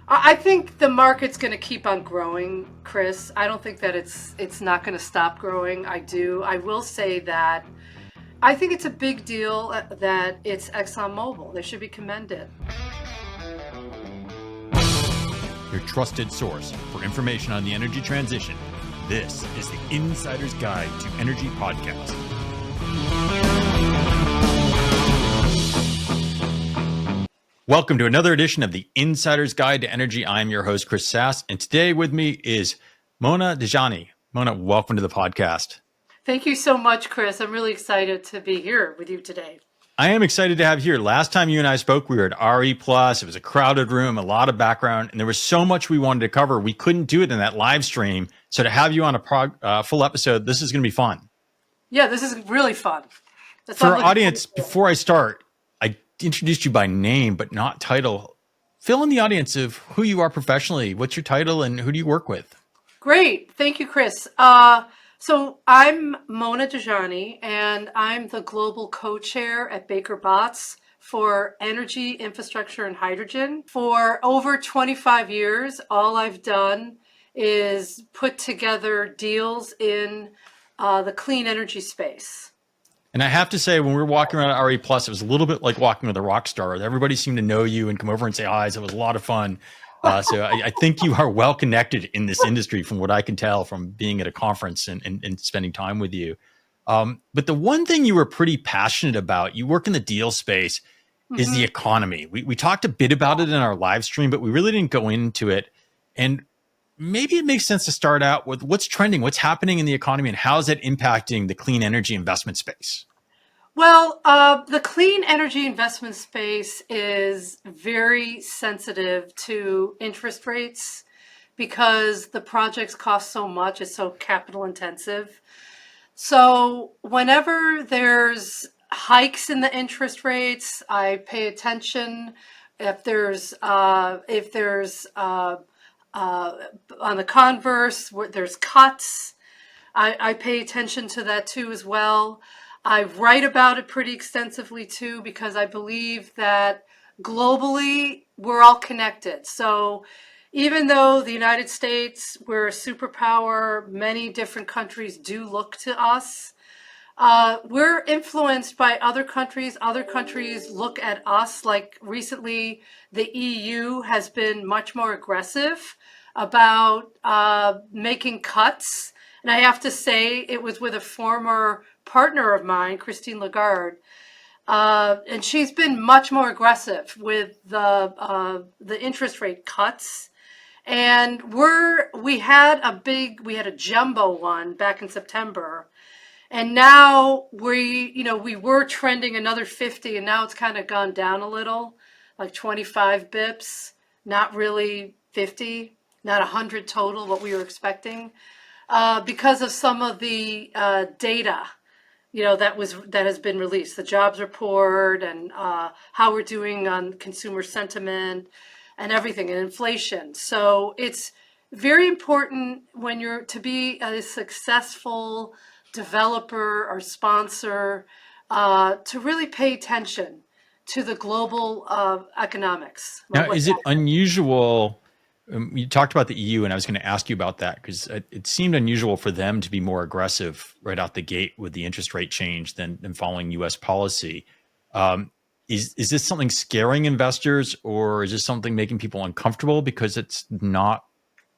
I think the market's going to keep on growing, Chris. I don't think that it's not going to stop growing. I do. I will say that I think it's a big deal that it's ExxonMobil. They should be commended. Your trusted source for information on the energy transition. This is the Insider's Guide to Energy podcast. Welcome to another edition of the Insider's Guide to Energy. I'm your host, Chris Sass, and today with me is Mona Dajani. Mona, welcome to the podcast. Thank you so much, Chris. I'm really excited to be here with you today. I am excited to have you here. Last time you and I spoke, we were at RE+. It was a crowded room, a lot of background, and there was so much we wanted to cover. We couldn't do it in that live stream. So to have you on a full episode, this is going to be fun. Yeah, this is really fun. For our audience, before I start, I introduced you by name, but not title. Fill in the audience of who you are professionally. What's your title and who do you work with? Great. Thank you, Chris. So I'm Mona Dajani, and I'm the global co-chair at Baker Botts for energy, infrastructure, and hydrogen. For over 25 years, all I've done is put together deals in the clean energy space. And I have to say, when we were walking around at RE+, it was a little bit like walking with a rock star. Everybody seemed to know you and come over and say hi. So it was a lot of fun. So I think you are well connected in this industry from what I can tell from being at a conference and spending time with you. But the one thing you were pretty passionate about, you work in the deal space, is the economy. We talked a bit about it in our live stream, but we really didn't go into it. And maybe it makes sense to start out with what's trending, what's happening in the economy, and how is it impacting the clean energy investment space? Well, the clean energy investment space is very sensitive to interest rates because the projects cost so much, it's so capital intensive. So whenever there's hikes in the interest rates, I pay attention. If there's on the converse, where there's cuts, I pay attention to that too as well. I write about it pretty extensively too, because I believe that globally we're all connected. So even though the United States, we're a superpower, many different countries do look to us. We're influenced by other countries. Other countries look at us. Like recently, the EU has been much more aggressive about making cuts. And I have to say, it was with a former partner of mine, Christine Lagarde, and she's been much more aggressive with the interest rate cuts. And we had a jumbo one back in September, and now we were trending another 50, and now it's kind of gone down a little, like 25 bips, not really 50, not 100 total, what we were expecting. Because of some of the data, that has been released, the jobs report and how we're doing on consumer sentiment and everything, and inflation. So it's very important when you're to be a successful developer or sponsor to really pay attention to the global economics. Now, is it unusual? You talked about the EU, and I was going to ask you about that because it seemed unusual for them to be more aggressive right out the gate with the interest rate change than following U.S. policy. Is this something scaring investors, or is this something making people uncomfortable because it's not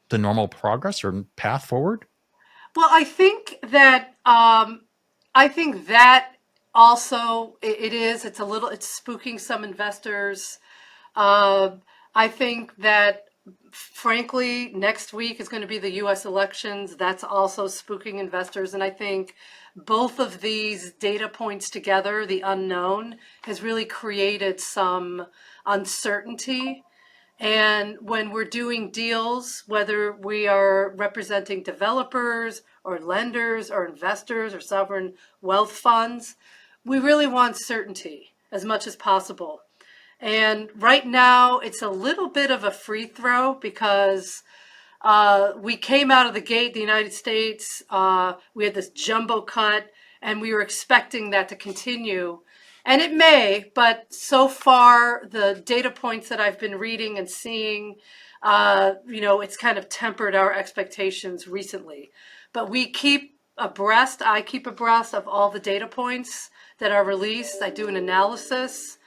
the normal progress or path forward? Well, I think that also it is. It's spooking some investors. I think that, frankly, next week is going to be the U.S. elections. That's also spooking investors. And I think both of these data points together, the unknown, has really created some uncertainty. And when we're doing deals, whether we are representing developers or lenders or investors or sovereign wealth funds, we really want certainty as much as possible. And right now, it's a little bit of a free throw because we came out of the gate, the United States, we had this jumbo cut, and we were expecting that to continue. And it may, but so far the data points that I've been reading and seeing, it's kind of tempered our expectations recently. But I keep abreast of all the data points that are released. I do an analysis,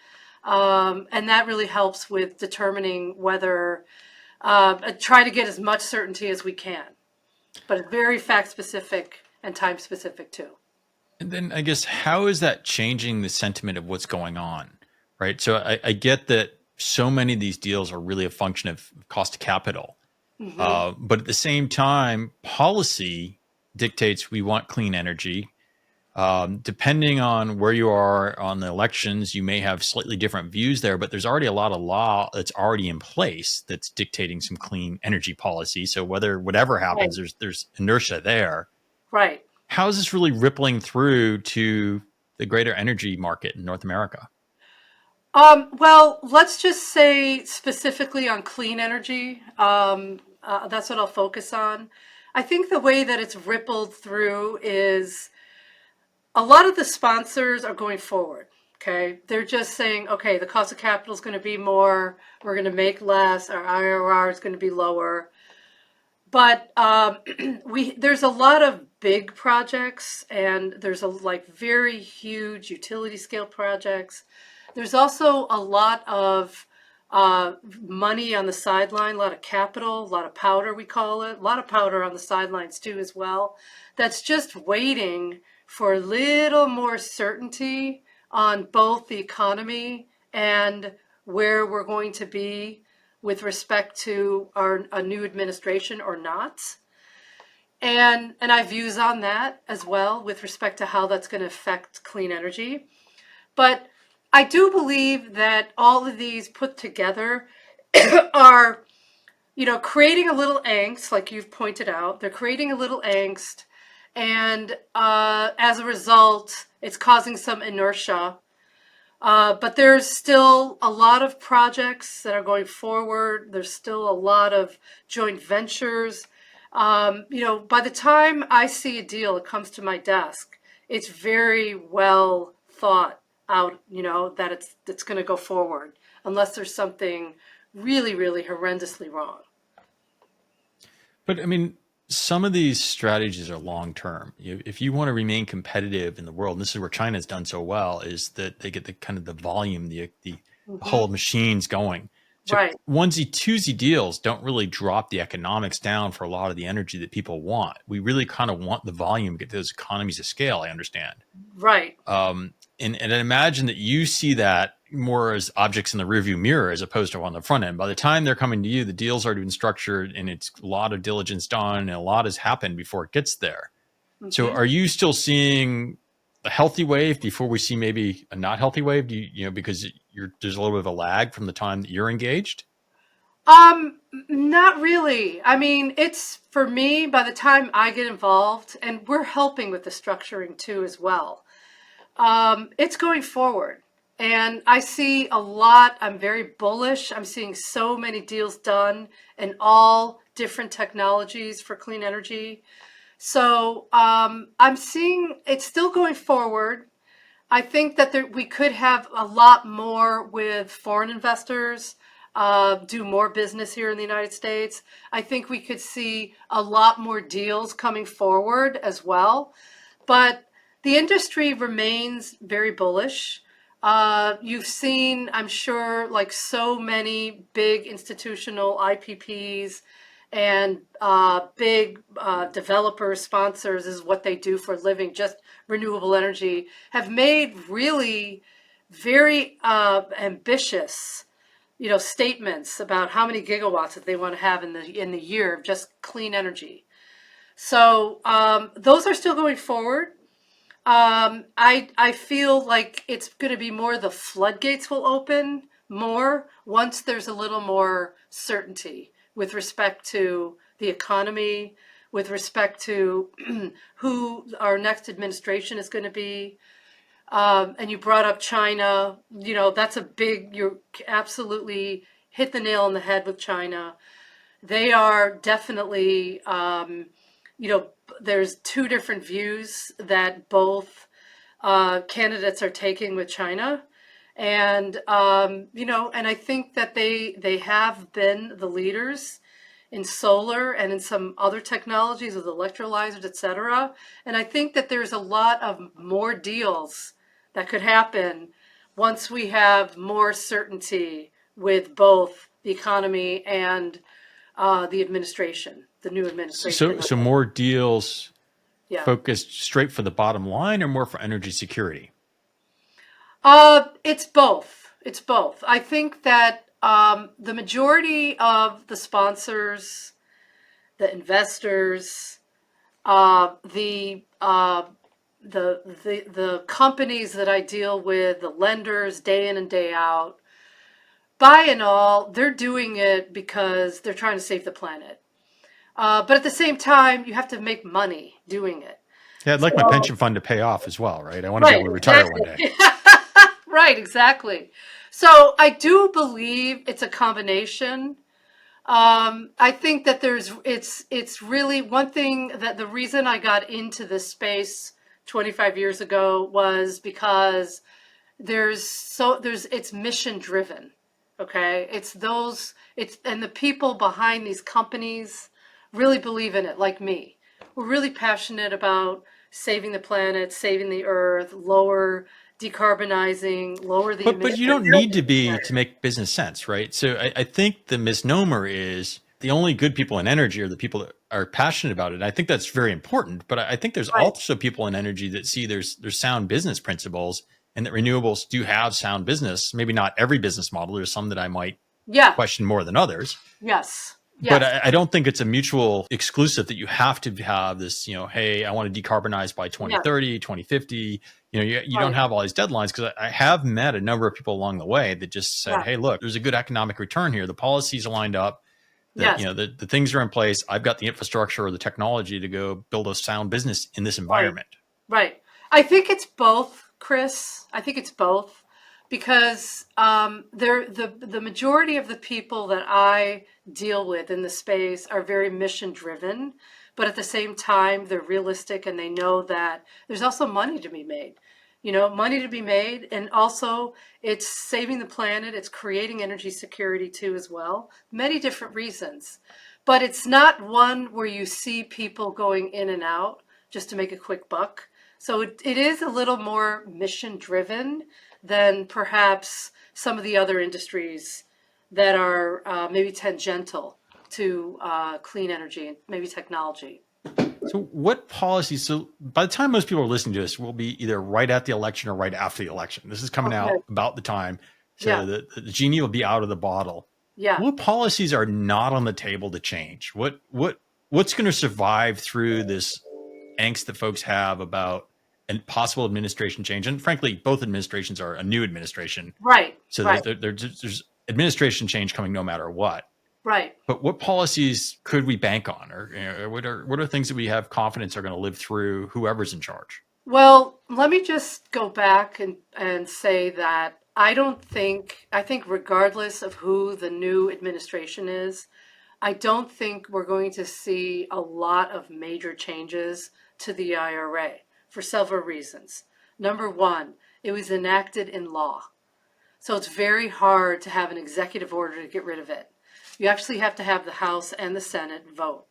and that really helps with determining whether, try to get as much certainty as we can, but it's very fact specific and time specific too. And then I guess how is that changing the sentiment of what's going on, right? So I get that so many of these deals are really a function of cost of capital, Hmm. but at the same time, policy dictates we want clean energy. Depending on where you are on the elections, you may have slightly different views there, but there's already a lot of law that's already in place that's dictating some clean energy policy. So whatever Right. happens, there's inertia there. Right. How is this really rippling through to the greater energy market in North America? Well, let's just say specifically on clean energy. That's what I'll focus on. I think the way that it's rippled through is a lot of the sponsors are going forward. Okay. They're just saying, okay, the cost of capital is going to be more. We're going to make less. Our IRR is going to be lower. But there's a lot of big projects, and there's like very huge utility scale projects. There's also a lot of money on the sideline, a lot of capital, a lot of powder, we call it, a lot of powder on the sidelines too as well. That's just waiting for a little more certainty on both the economy and where we're going to be with respect to a new administration or not. And I have views on that as well with respect to how that's going to affect clean energy. But I do believe that all of these put together are, creating a little angst, like you've pointed out. They're creating a little angst. And as a result, it's causing some inertia. But there's still a lot of projects that are going forward. There's still a lot of joint ventures. By the time I see a deal that comes to my desk, it's very well thought out, that it's going to go forward, unless there's something really, really horrendously wrong. But I mean, some of these strategies are long term. If you want to remain competitive in the world, and this is where China's done so well, is that they get the kind of the volume, the whole Hmm. machines going. So Right, onesie twosie deals don't really drop the economics down for a lot of the energy that people want. We really kind of want the volume, get those economies of scale. I understand. right. And I imagine that you see that more as objects in the rearview mirror as opposed to on the front end. By the time they're coming to you, the deal's already been structured and it's a lot of diligence done and a lot has happened before it gets there. So Hmm. are you still seeing a healthy wave before we see maybe a not healthy wave? Because there's a little bit of a lag from the time that you're engaged? Not really. I mean, it's for me, by the time I get involved, and we're helping with the structuring too as well. It's going forward. And I see a lot. I'm very bullish. I'm seeing so many deals done in all different technologies for clean energy. So I'm seeing it's still going forward. I think that we could have a lot more with foreign investors, do more business here in the United States. I think we could see a lot more deals coming forward as well. But the industry remains very bullish. You've seen, I'm sure, like so many big institutional IPPs and big developers, sponsors is what they do for a living, just renewable energy, have made really very ambitious, statements about how many gigawatts that they want to have in the year of just clean energy. So those are still going forward. I feel like it's going to be more the floodgates will open more once there's a little more certainty with respect to the economy, with respect to who our next administration is going to be. And you brought up China. That's a big, you're absolutely hit the nail on the head with China. They are definitely, you know, there's two different views that both candidates are taking with China. And, and I think that they have been the leaders in solar and in some other technologies with electrolyzers, et cetera. And I think that there's a lot of more deals that could happen once we have more certainty with both the economy and the administration, the new administration. So more deals Yeah. focused straight for the bottom line or more for energy security? It's both. It's both. I think that the majority of the sponsors, the investors, the companies that I deal with, the lenders, day in and day out, by and all, they're doing it because they're trying to save the planet. But at the same time, you have to make money doing it. Yeah, I'd like my So, pension fund to pay off as well, right? I want to be right, able to retire one day. exactly. Right, exactly. So I do believe it's a combination. I think that it's really one thing that the reason I got into this space 25 years ago was because it's mission driven. Okay. And the people behind these companies really believe in it, like me. We're really passionate about saving the planet, saving the earth, decarbonizing, lower the But you emissions. don't need to be to make business sense, right? So I think the misnomer is the only good people in energy are the people that are passionate about it. And I think that's very important. But I think there's Right. also people in energy that see there's sound business principles and that renewables do have sound business. Maybe not every business model. There's some that I might Yeah. question more than others. Yes. But Yes. I don't think it's a mutual exclusive that you have to have this, hey, I want to decarbonize by Yeah. 2030, 2050. You don't Right. have all these deadlines, because I have met a number of people along the way that just said, Yeah. hey, look, there's a good economic return here. The policies are lined up. Yes. The things are in place. I've got the infrastructure or the technology to go build a sound business in this Right. environment. Right. I think it's both, Chris. I think it's both because the majority of the people that I deal with in the space are very mission driven, but at the same time they're realistic and they know that there's also money to be made. Money to be made, and also it's saving the planet, it's creating energy security too as well. Many different reasons. But it's not one where you see people going in and out just to make a quick buck. So it is a little more mission driven than perhaps some of the other industries that are maybe tangential to clean energy and maybe technology. So what policies? So by the time most people are listening to this, will be either right at the election or right after the election. This is coming Okay. out about the time. So Yeah. the genie will be out of the bottle. Yeah. What policies are not on the table to change? What's going to survive through this angst that folks have about a possible administration change? And frankly, both administrations are a new administration. Right. So Right. there's administration change coming no matter what. Right. But what policies could we bank on, or what are things that we have confidence are going to live through whoever's in charge? Well, let me just go back and say that I think regardless of who the new administration is, I don't think we're going to see a lot of major changes to the IRA for several reasons. Number one, it was enacted in law. So it's very hard to have an executive order to get rid of it. You actually have to have the House and the Senate vote.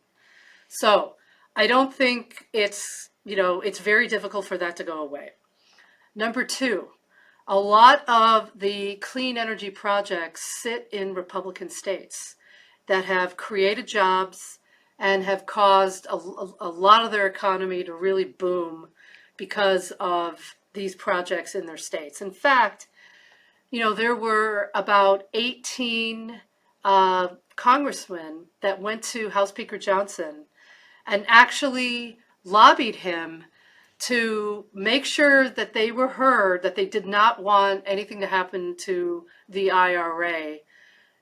So I don't think it's very difficult for that to go away. Number two, a lot of the clean energy projects sit in Republican states that have created jobs and have caused a lot of their economy to really boom because of these projects in their states. In fact, there were about 18 congressmen that went to House Speaker Johnson and actually lobbied him to make sure that they were heard, that they did not want anything to happen to the IRA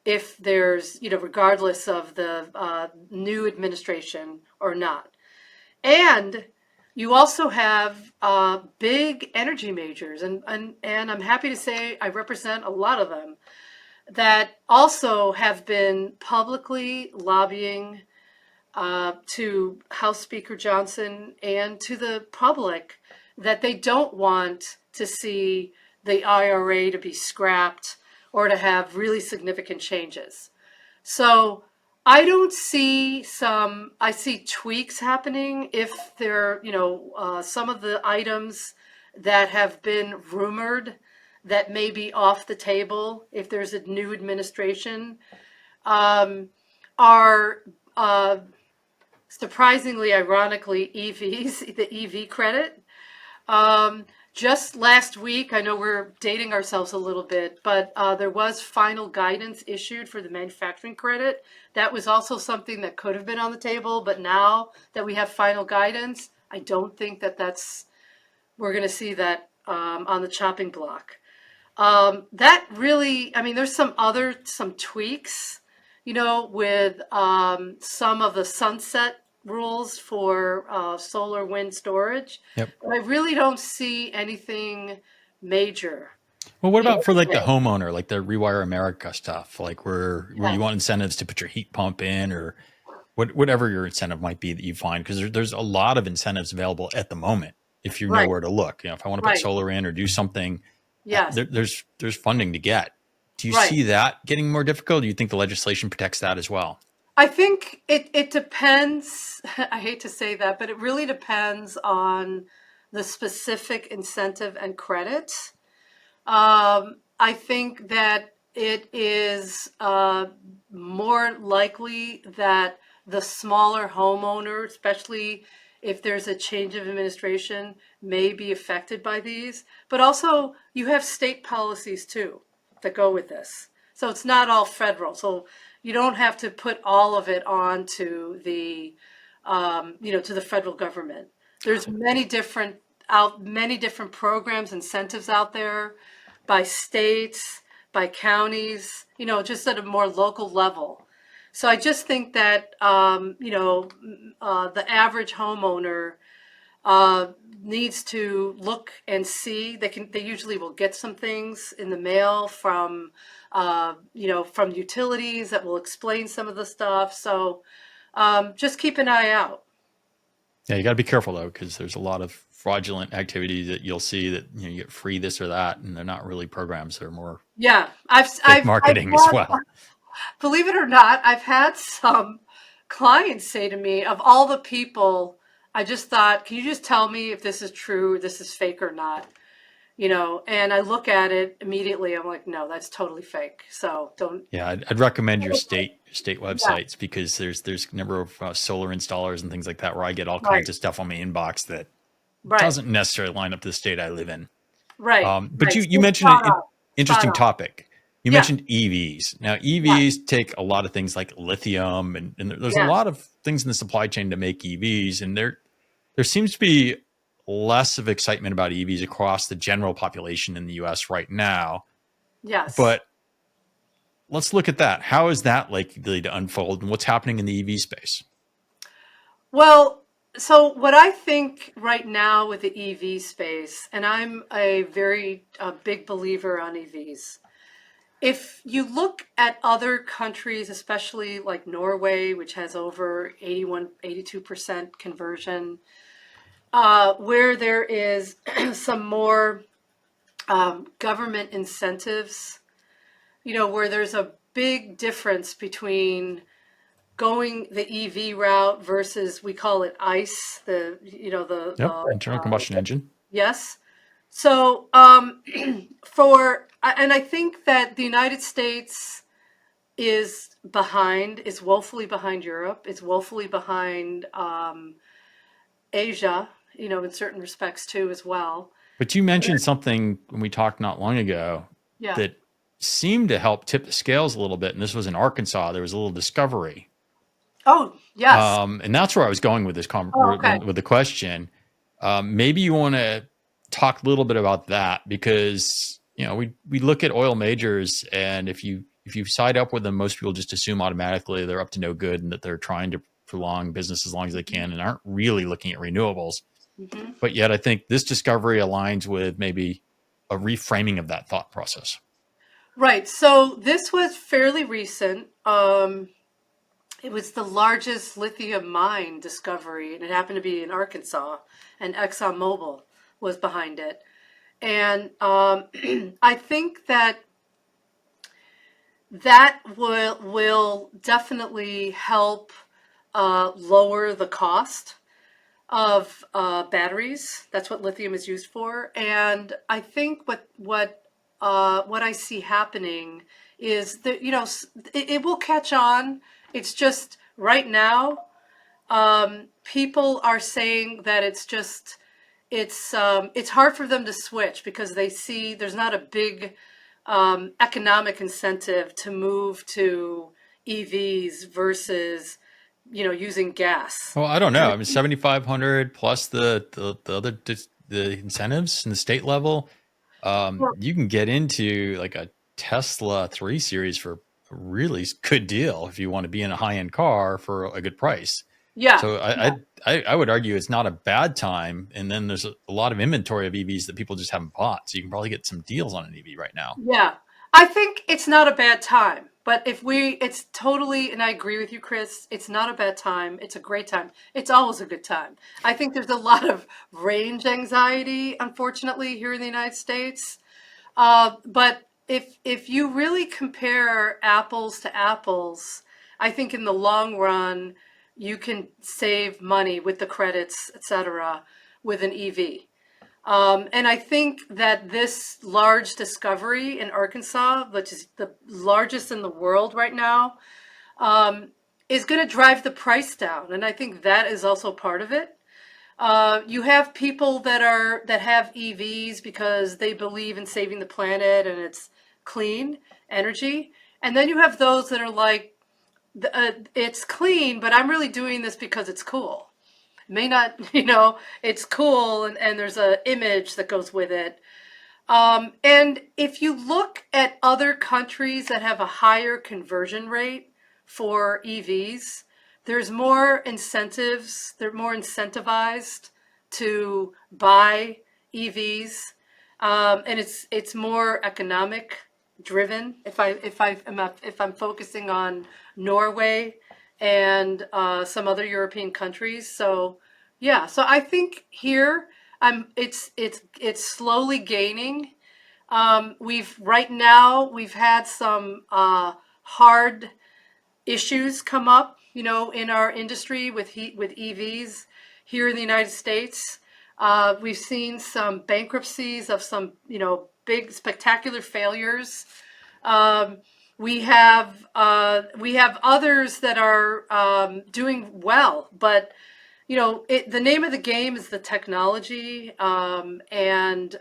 if there's, regardless of the new administration or not. And you also have big energy majors, and I'm happy to say I represent a lot of them that also have been publicly lobbying to House Speaker Johnson and to the public that they don't want to see the IRA to be scrapped or to have really significant changes. So I don't see I see tweaks happening if there, some of the items that have been rumored that may be off the table if there's a new administration, are surprisingly, ironically, EVs, the EV credit. Um, just last week, I know we're dating ourselves a little bit, but there was final guidance issued for the manufacturing credit. That was also something that could have been on the table, but now that we have final guidance, I don't think we're going to see that on the chopping block. That really, I mean, there's some tweaks, with some of the sunset rules for solar wind storage. Yep. But I really don't see anything major. Well, what about for like the Yeah. homeowner, like the Rewire America stuff, like where you want incentives to put your heat pump in or whatever your incentive might be that you find, because there's a lot of incentives available at the moment if you know Right, where to look. If I want to put right. solar in or do something, Yes, there's funding to get. Do you right. see that getting more difficult? Do you think the legislation protects that as well? I think it depends. I hate to say that, but it really depends on the specific incentive and credit. I think that it is more likely that the smaller homeowner, especially if there's a change of administration, may be affected by these. But also, you have state policies too that go with this. So it's not all federal. So you don't have to put all of it on to to the federal government. There's many different programs, incentives out there by states, by counties, just at a more local level. So I just think that, the average homeowner needs to look and see. They usually will get some things in the mail from utilities that will explain some of the stuff. So just keep an eye out. Yeah, you got to be careful though, because there's a lot of fraudulent activity that you'll see that you get free this or that, and they're not really programs; they're more Yeah, fake marketing as well. believe it or not, I've had some clients say to me, of all the people, I just thought, can you just tell me if this is true, or this is fake or not? And I look at it immediately. I'm like, no, that's totally fake. So don't. Yeah, I'd recommend your state Yeah, websites, because there's a number of solar installers and things like that where I get all right, kinds of stuff on my inbox that right, doesn't necessarily line up to the state I live in. right, But right. you So mentioned spot an on, spot interesting on. topic. You Yeah, mentioned EVs. Now, yeah, EVs take a lot of things like lithium, and there's a yeah, lot of things in the supply chain to make EVs, and there seems to be less of excitement about EVs across the general population in the U.S. right now. yes. But let's look at that. How is that likely to unfold, and what's happening in the EV space? Well, so what I think right now with the EV space, and I'm a very big believer on EVs. If you look at other countries, especially like Norway, which has over 81, 82% conversion, where there is some more government incentives, where there's a big difference between going the EV route versus, we call it ICE, Yep, internal combustion engine. yes. So, and I think that the United States is woefully behind Europe, is woefully behind Asia, in certain respects too, as well. But you mentioned something when we talked not long ago Yeah. that seemed to help tip the scales a little bit, and this was in Arkansas. There was a little discovery, Oh, yes. and that's where I was going with this Oh, okay. with the question. Maybe you want to talk a little bit about that, because we look at oil majors, and if you side up with them, most people just assume automatically they're up to no good and that they're trying to prolong business as long as they can and aren't really looking at renewables. Hmm. But yet, I think this discovery aligns with maybe a reframing of that thought process. Right. So this was fairly recent. It was the largest lithium mine discovery, and it happened to be in Arkansas, and ExxonMobil. was behind it. And I think that will definitely help lower the cost of batteries. That's what lithium is used for. And I think what I see happening is that it will catch on. It's just right now people are saying that it's hard for them to switch because they see there's not a big economic incentive to move to EVs versus using gas. Well, I don't know. I mean, 7,500 plus the other the incentives in the state level. You can get into like a Tesla 3 Series for a really good deal if you want to be in a high end car for a good price. Yeah, So yeah, I would argue it's not a bad time. And then there's a lot of inventory of EVs that people just haven't bought. So you can probably get some deals on an EV right now. yeah. I think it's not a bad time, but it's totally, and I agree with you, Chris, it's not a bad time. It's a great time. It's always a good time. I think there's a lot of range anxiety, unfortunately, here in the United States. But if you really compare apples to apples, I think in the long run, you can save money with the credits, et cetera, with an EV. And I think that this large discovery in Arkansas, which is the largest in the world right now, is going to drive the price down. And I think that is also part of it. You have people that have EVs because they believe in saving the planet and it's clean energy. And then you have those that are like, it's clean, but I'm really doing this because it's cool. May not, it's cool and there's an image that goes with it. And if you look at other countries that have a higher conversion rate for EVs, there's more incentives. They're more incentivized to buy EVs, and it's more economic driven. If I'm focusing on Norway and some other European countries, so yeah. So I think here it's slowly gaining. We've had some hard issues come up, in our industry with EVs here in the United States. We've seen some bankruptcies of some, big spectacular failures. Um, we have others that are doing well, but the name of the game is the technology and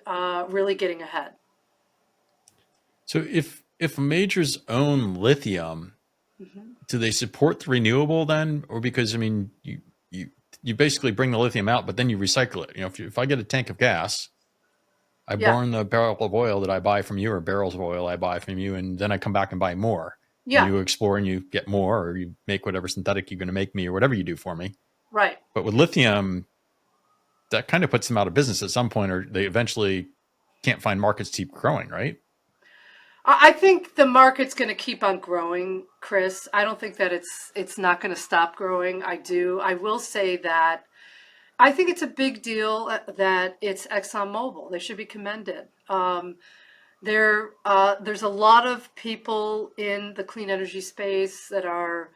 really getting ahead. So if majors own lithium, Mhm. do they support the renewable then? Or because I mean you you basically bring the lithium out, but then you recycle it. If I get a tank of gas, I Yeah, burn the barrel of oil that I buy from you or barrels of oil I buy from you, and then I come back and buy more. And yeah, you explore and you get more, or you make whatever synthetic you're going to make me, or whatever you do for me. right. But with lithium, that kind of puts them out of business at some point, or they eventually can't find markets to keep growing, right? I think the market's going to keep on growing, Chris. I don't think that it's not going to stop growing. I do. I will say that I think it's a big deal that it's ExxonMobil. They should be commended. There's a lot of people in the clean energy space that are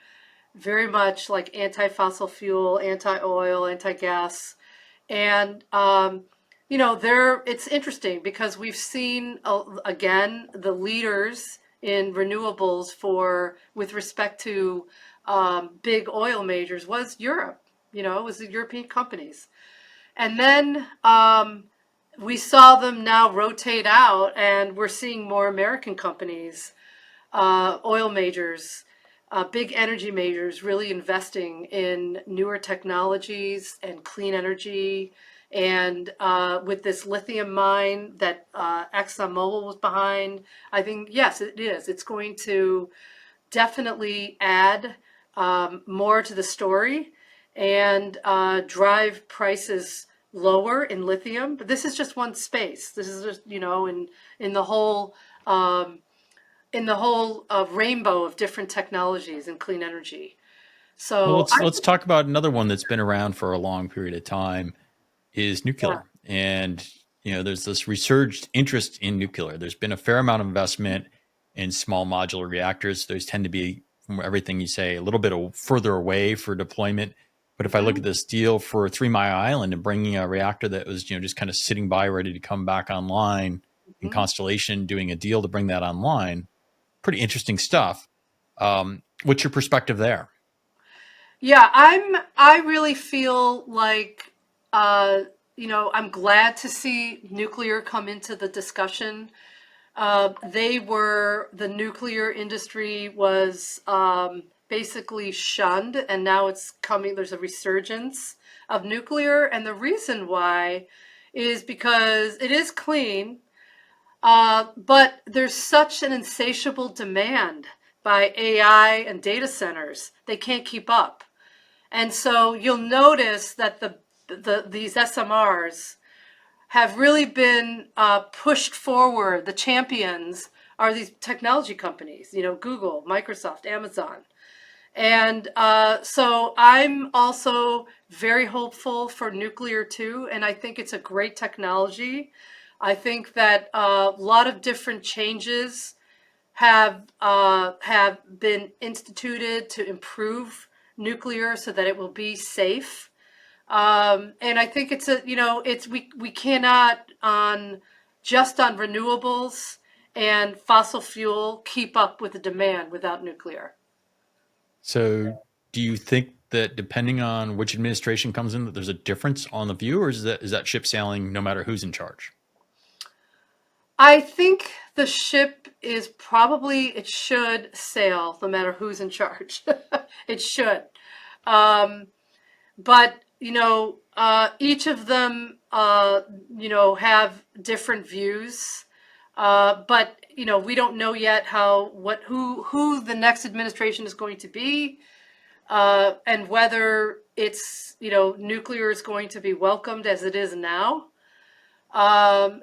very much like anti-fossil fuel, anti-oil, anti-gas. And it's interesting because we've seen again the leaders in renewables for with respect to big oil majors was Europe. It was the European companies, and then we saw them now rotate out, and we're seeing more American companies, oil majors, big energy majors really investing in newer technologies and clean energy. And with this lithium mine that ExxonMobil was behind, I think, yes, it is. It's going to definitely add more to the story and drive prices lower in lithium. But this is just one space. This is just, in the whole um, rainbow of different technologies and clean energy. Well, So let's talk about another one that's been around for a long period of time is yeah, nuclear. And, there's this resurged interest in nuclear. There's been a fair amount of investment in small modular reactors. Those tend to be, from everything you say, a little bit further away for deployment. But if I look at this deal for 3 Mile Island and bringing a reactor that was, just kind of sitting by ready to come back online, in Constellation doing a deal to bring that online, pretty interesting stuff. What's your perspective there? Yeah, I really feel like I'm glad to see nuclear come into the discussion. The nuclear industry was basically shunned, and now it's coming. There's a resurgence of nuclear, and the reason why is because it is clean, but there's such an insatiable demand by AI and data centers, they can't keep up. And so you'll notice that these SMRs have really been pushed forward. The champions are these technology companies, Google, Microsoft, Amazon. And so I'm also very hopeful for nuclear too. And I think it's a great technology. I think that a lot of different changes have been instituted to improve nuclear so that it will be safe. And I think we cannot just on renewables and fossil fuel keep up with the demand without nuclear. So do you think that depending on which administration comes in, that there's a difference on the view, or is that ship sailing no matter who's in charge? I think the ship it should sail no matter who's in charge. It should. But each of them have different views. But we don't know yet who the next administration is going to be, and whether it's nuclear is going to be welcomed as it is now.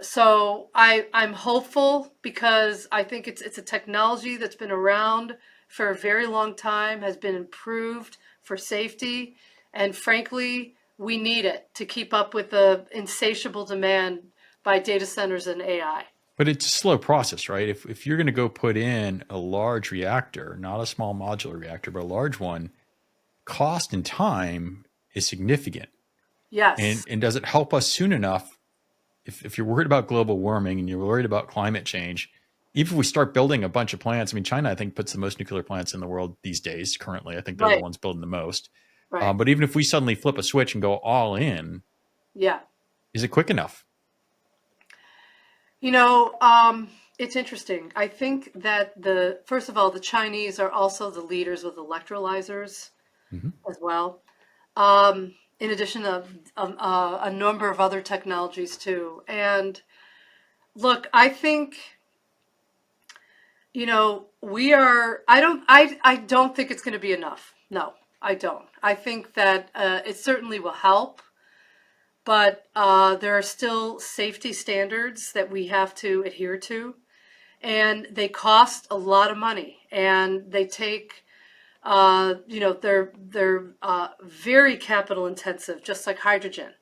So I'm hopeful because I think it's a technology that's been around for a very long time, has been improved for safety, and frankly, we need it to keep up with the insatiable demand by data centers and AI. But it's a slow process, right? If you're going to go put in a large reactor, not a small modular reactor, but a large one, cost and time is significant. Yes. And does it help us soon enough? If you're worried about global warming and you're worried about climate change, even if we start building a bunch of plants, I mean, China, I think, puts the most nuclear plants in the world these days. Currently, I think they're the Right. ones building the most. Right. But even if we suddenly flip a switch and go all in, Yeah. is it quick enough? It's interesting. I think that first of all, the Chinese are also the leaders with electrolyzers as well. In addition to a number of other technologies too. And look, I think, I don't think it's going to be enough. No, I don't. I think that it certainly will help, but there are still safety standards that we have to adhere to, and they cost a lot of money, and they take, they're very capital intensive, just like hydrogen.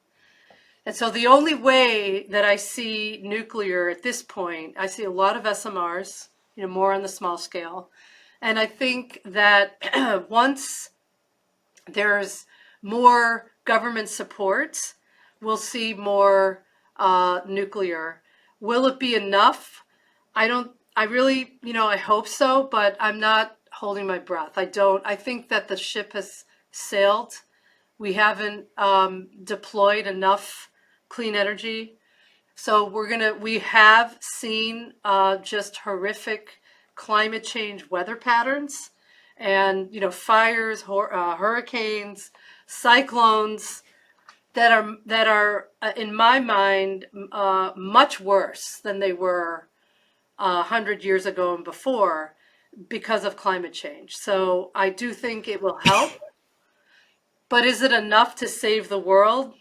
And so the only way that I see nuclear at this point, I see a lot of SMRs, more on the small scale. And I think that once there's more government support, we'll see more nuclear. Will it be enough? I hope so, but I'm not holding my breath. I think that the ship has sailed. We haven't deployed enough clean energy. So we have seen just horrific climate change weather patterns, and fires, hurricanes, cyclones that are in my mind much worse than they were 100 years ago and before because of climate change. So I do think it will help, but is it enough to save the world?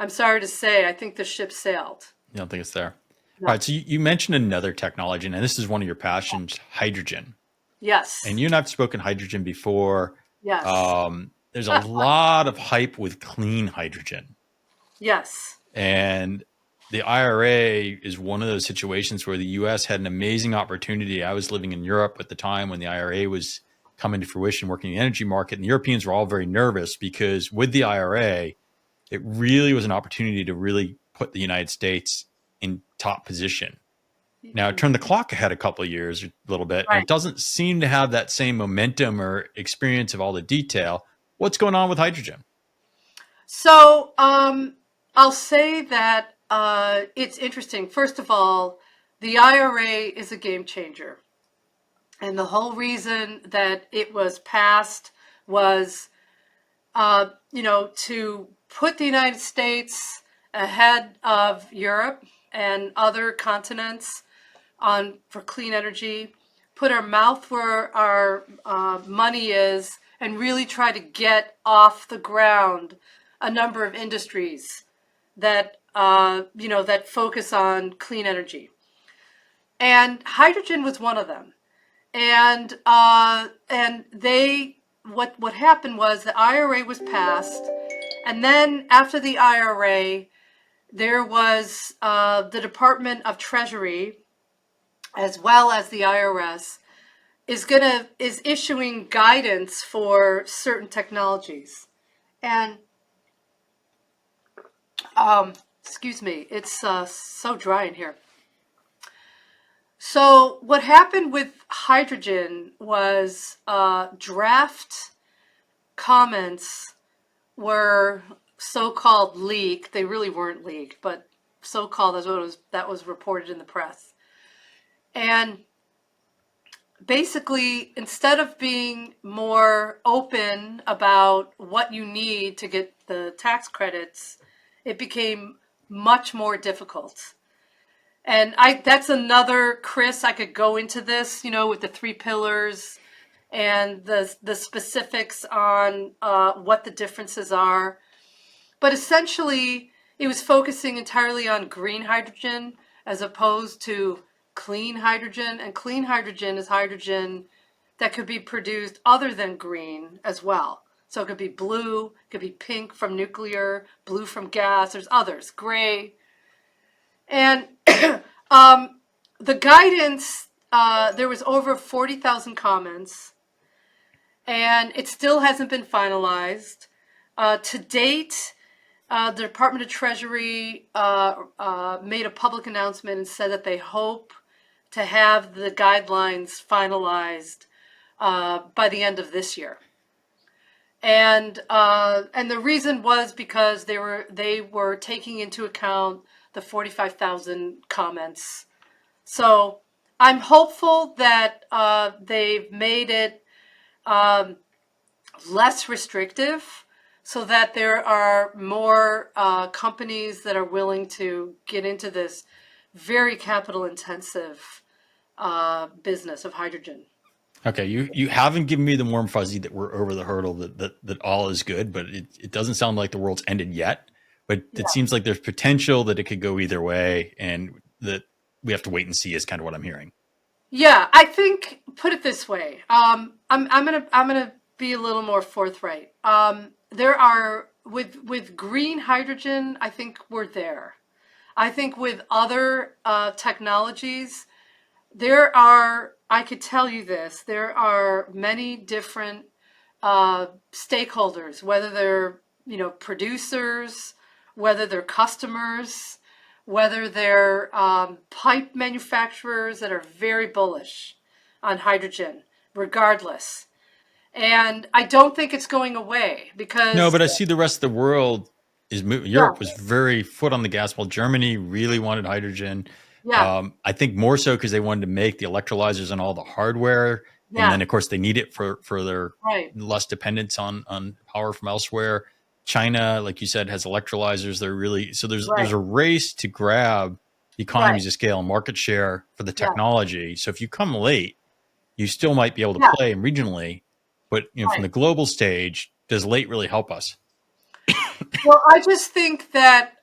I'm sorry to say, I think the ship sailed. You don't think it's there? No. All right. So you mentioned another technology, and this is one of your passions, hydrogen. Yes. And you and I've spoken hydrogen before. Yes. There's a lot of hype with clean hydrogen. Yes. And the IRA is one of those situations where the US had an amazing opportunity. I was living in Europe at the time when the IRA was coming to fruition, working in the energy market, and the Europeans were all very nervous because with the IRA, it really was an opportunity to really put the United States in top position. Now, turn the clock ahead a couple of years, a little bit, and Right. it doesn't seem to have that same momentum or experience of all the detail. What's going on with hydrogen? So I'll say that it's interesting. First of all, the IRA is a game changer. And the whole reason that it was passed was, to put the United States ahead of Europe and other continents on for clean energy, put our mouth where our money is, and really try to get off the ground a number of industries that that focus on clean energy. And hydrogen was one of them. And they what happened was the IRA was passed, and then after the IRA, there was the Department of Treasury as well as the IRS is issuing guidance for certain technologies. And excuse me, it's so dry in here. So what happened with hydrogen was draft comments were so-called leaked. They really weren't leaked, but so-called as what that was reported in the press. And basically, instead of being more open about what you need to get the tax credits, it became much more difficult. And that's another, Chris, I could go into this, with the three pillars and the specifics on what the differences are. But essentially, it was focusing entirely on green hydrogen as opposed to clean hydrogen. And clean hydrogen is hydrogen that could be produced other than green as well. So it could be blue, it could be pink from nuclear, blue from gas, there's others, gray. And the guidance, there was over 40,000 comments, and it still hasn't been finalized. To date, the Department of Treasury made a public announcement and said that they hope to have the guidelines finalized by the end of this year. And the reason was because they were taking into account the 45,000 comments. So I'm hopeful that they've made it less restrictive so that there are more companies that are willing to get into this very capital intensive business of hydrogen. Okay, you haven't given me the warm fuzzy that we're over the hurdle that all is good, but it doesn't sound like the world's ended yet. But Yeah. it seems like there's potential that it could go either way, and that we have to wait and see is kind of what I'm hearing. Yeah, I think put it this way. I'm gonna be a little more forthright. There are with green hydrogen. I think we're there. I think with other technologies, there are. I could tell you this. There are many different stakeholders, whether they're producers, whether they're customers, whether they're pipe manufacturers that are very bullish on hydrogen, regardless. And I don't think it's going away No, because, but I see the rest of the world is moving. yeah, Europe was very foot on the gas while Germany really wanted hydrogen. yeah, I think more so because they wanted to make the electrolyzers and all the hardware, and yeah, then of course they need it for their right, less dependence on power from elsewhere. China, like you said, has electrolyzers. They're really so there's right, a race to grab right, economies of scale and market share for the yeah, technology. So if you come late, you still might be able to yeah, play regionally, but from the right. global stage, does late really help us? Well, I just think that,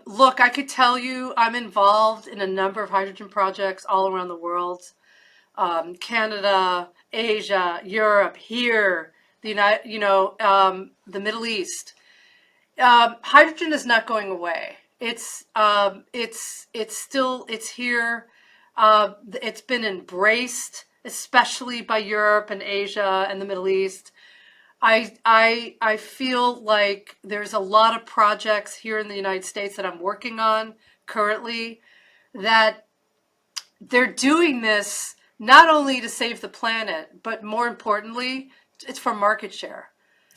look, I could tell you I'm involved in a number of hydrogen projects all around the world. Canada, Asia, Europe, here, the Middle East. Hydrogen is not going away. It's here. It's been embraced, especially by Europe and Asia and the Middle East. I feel like there's a lot of projects here in the United States that I'm working on currently that they're doing this not only to save the planet, but more importantly, it's for market share.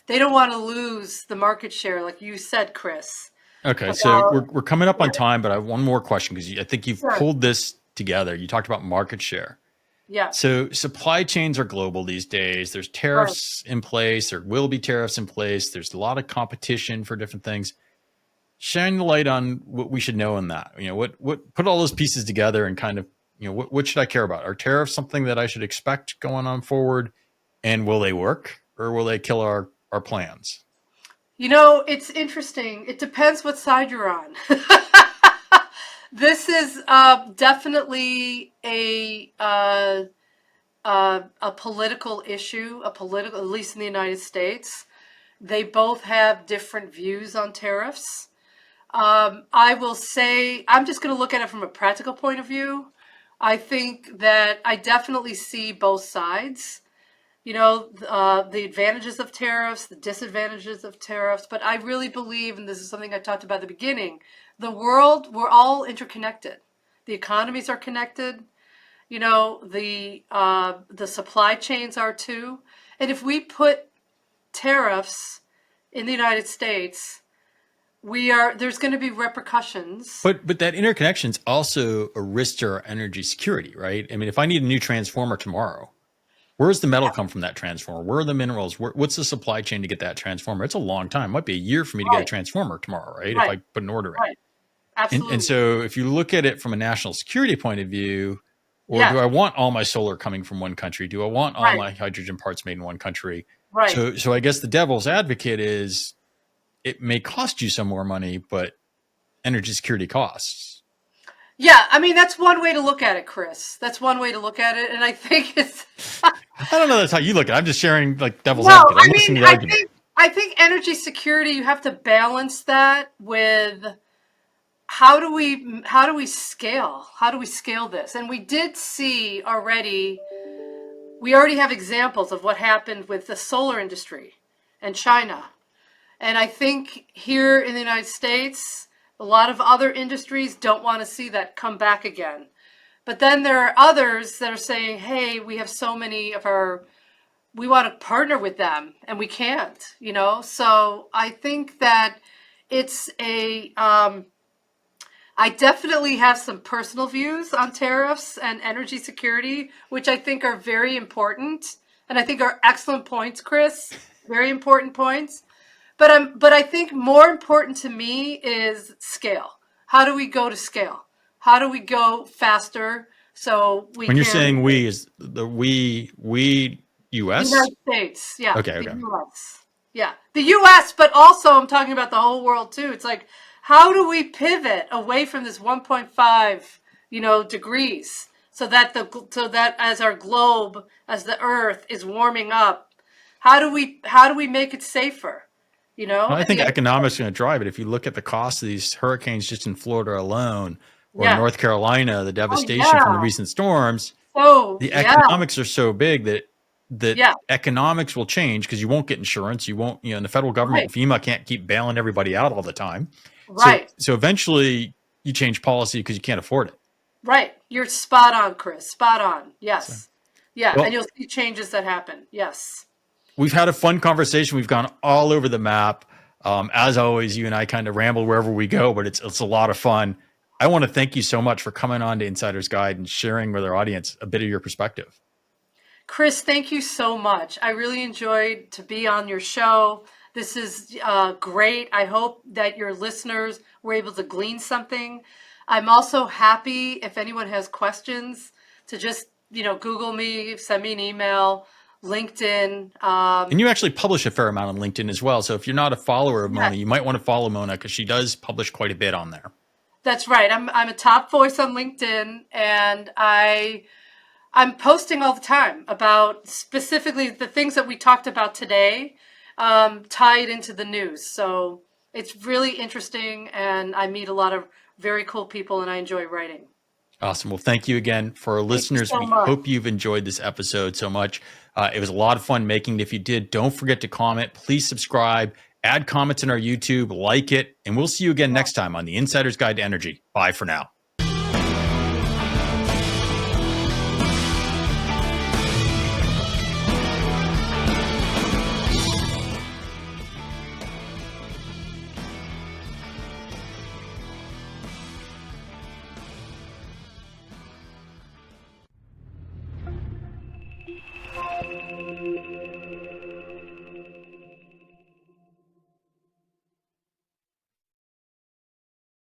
They don't want to lose the market share, like you said, Chris. Okay, so About we're coming up on time, but I have one more question because I think you've sure, pulled this together. You talked about market share. yeah, So supply chains are global these days. There's right. tariffs in place. There will be tariffs in place. There's a lot of competition for different things. Shine the light on what we should know in that. What put all those pieces together and kind of, what should I care about? Are tariffs something that I should expect going on forward? And will they work or will they kill our plans? It's interesting. It depends what side you're on. This is definitely a political issue, at least in the United States. They both have different views on tariffs. I will say, I'm just going to look at it from a practical point of view. I think that I definitely see both sides. The advantages of tariffs, the disadvantages of tariffs. But I really believe, and this is something I talked about at the beginning, we're all interconnected. The economies are connected. The supply chains are too. And if we put tariffs in the United States, there's going to be repercussions. But that interconnection is also a risk to our energy security, right? I mean, if I need a new transformer tomorrow, where's the metal come from that transformer? Where are the minerals? What's the supply chain to get that transformer? It's a long time. It might be a year for me to get a Right, transformer tomorrow, right? If right, I put an order in. right. And Absolutely. so if you look at it from a national security point of view, or do Yes, I want all my solar coming from one country? Do I want all right, my hydrogen parts made in one country? right. So I guess the devil's advocate is it may cost you some more money, but energy security costs. Yeah, I mean, that's one way to look at it, Chris. That's one way to look at it. And I think it's, I don't know that's how you look at it. I'm just sharing like devil's no, advocate. I I'm mean, listening to the argument. I think energy security, you have to balance that with how do we scale? How do we scale this? And we already have examples of what happened with the solar industry and China. And I think here in the United States, a lot of other industries don't want to see that come back again. But then there are others that are saying, hey, we have so many we want to partner with them and we can't. So I think that it's I definitely have some personal views on tariffs and energy security, which I think are very important. And I think are excellent points, Chris. Very important points. But I think more important to me is scale. How do we go to scale? How do we go faster so we When you're can saying we, is the we the US? United States, yeah, Okay, the okay. US. Yeah. The US, but also I'm talking about the whole world too. It's like how do we pivot away from this 1.5, degrees so that as our globe, as the earth is warming up, how do we make it safer? Well, I At think the end of economics is going to drive it. If you look at the cost of these hurricanes just in Florida alone, or in yeah. North Carolina, the Oh devastation from the yeah. recent storms, So the yeah. economics are so big that Yeah. economics will change because you won't get insurance. You won't, and the federal government Right. and FEMA can't keep bailing everybody out all the time. So Right. so eventually you change policy because you can't afford it. Right. You're spot on, Chris. Spot on. So Yes. Yeah. And well, you'll see changes that happen. Yes. we've had a fun conversation. We've gone all over the map. As always, you and I kind of ramble wherever we go, but it's a lot of fun. I want to thank you so much for coming on to Insider's Guide and sharing with our audience a bit of your perspective. Chris, thank you so much. I really enjoyed to be on your show. This is great. I hope that your listeners were able to glean something. I'm also happy if anyone has questions to just, Google me, send me an email, LinkedIn. And you actually publish a fair amount on LinkedIn as well. So if you're not a follower of Yeah, Mona, you might want to follow Mona because she does publish quite a bit on there. that's right. I'm a top voice on LinkedIn, and I'm posting all the time about specifically the things that we talked about today, tied into the news. So It's really interesting, and I meet a lot of very cool people, and I enjoy writing. Awesome. Well, thank you again. For our Thank you listeners, so we much. hope you've enjoyed this episode so much. It was a lot of fun making it. If you did, don't forget to comment. Please subscribe, add comments in our YouTube, like it, and we'll see you again next time on the Insider's Guide to Energy. Bye for now.